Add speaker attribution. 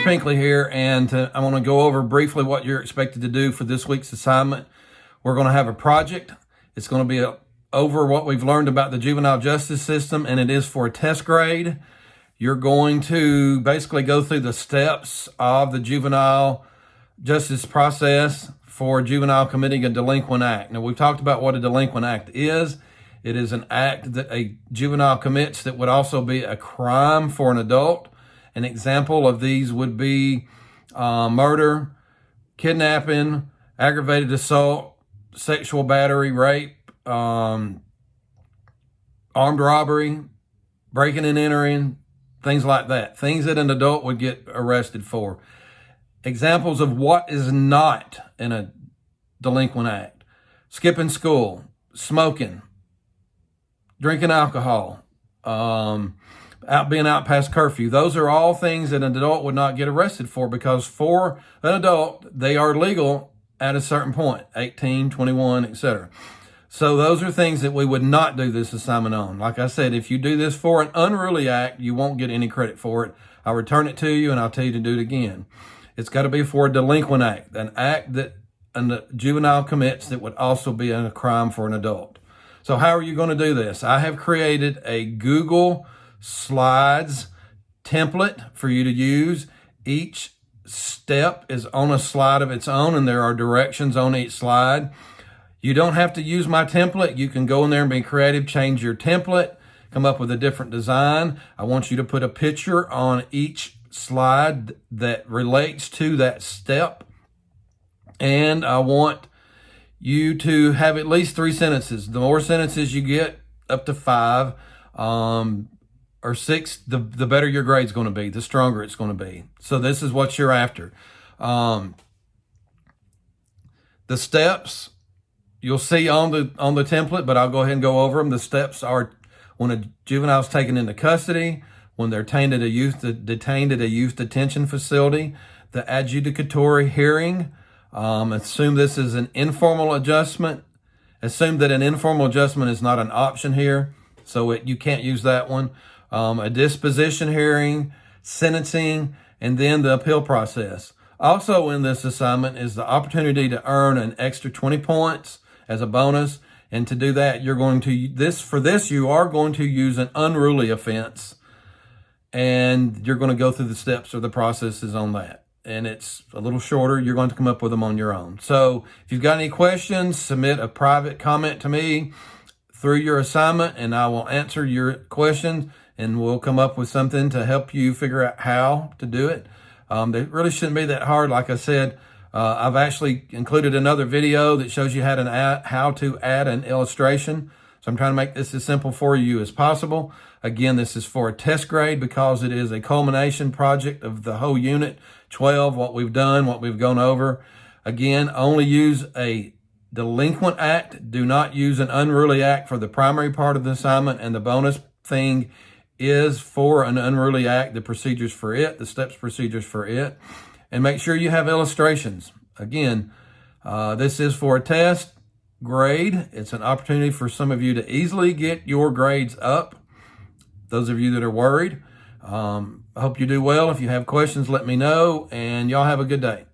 Speaker 1: Pinkley here, and I want to go over briefly what you're expected to do for this week's assignment. We're going to have a project. It's going to be over what we've learned about the juvenile justice system, and it is for a test grade. You're going to basically go through the steps of the juvenile justice process for juvenile committing a delinquent act. Now, we've talked about what a delinquent act is. It is an act that a juvenile commits that would also be a crime for an adult. An example of these would be murder, kidnapping, aggravated assault, sexual battery, rape, armed robbery, breaking and entering, things like that. Things that an adult would get arrested for. Examples of what is not in a delinquent act: skipping school, smoking, drinking alcohol, being out past curfew. Those are all things that an adult would not get arrested for, because for an adult, they are legal at a certain point, 18, 21, etc. So those are things that we would not do this assignment on. Like I said, if you do this for an unruly act, you won't get any credit for it. I'll return it to you and I'll tell you to do it again. It's got to be for a delinquent act, an act that a juvenile commits that would also be a crime for an adult. So how are you going to do this? I have created a Google Slides template for you to use. Each step is on a slide of its own, and there are directions on each slide. You don't have to use my template. You can go in there and be creative, change your template, come up with a different design. I want you to put a picture on each slide that relates to that step. And I want you to have at least 3 sentences. The more sentences you get, up to 5, or 6, the better your grade's going to be, the stronger it's going to be. So this is what you're after. The steps you'll see on the template, but I'll go ahead and go over them. The steps are when a juvenile is taken into custody, when they're detained at a youth detention facility, the adjudicatory hearing. Assume this is an informal adjustment. Assume that an informal adjustment is not an option here, so you can't use that one. A disposition hearing, sentencing, and then the appeal process. Also in this assignment is the opportunity to earn an extra 20 points as a bonus. And to do that, you are going to use an unruly offense, and you're going to go through the steps or the processes on that. And it's a little shorter. You're going to come up with them on your own. So if you've got any questions, submit a private comment to me through your assignment, and I will answer your questions, and we'll come up with something to help you figure out how to do it. It really shouldn't be that hard. Like I said, I've actually included another video that shows you how to add an illustration. So I'm trying to make this as simple for you as possible. Again, this is for a test grade because it is a culmination project of the whole unit 12, what we've done, what we've gone over. Again, only use a delinquent act. Do not use an unruly act for the primary part of the assignment, and the bonus thing is for an unruly act, the procedures for it, the steps procedures for it. And make sure you have illustrations. Again, this is for a test grade. It's an opportunity for some of you to easily get your grades up. Those of you that are worried, I hope you do well. If you have questions, let me know, and y'all have a good day.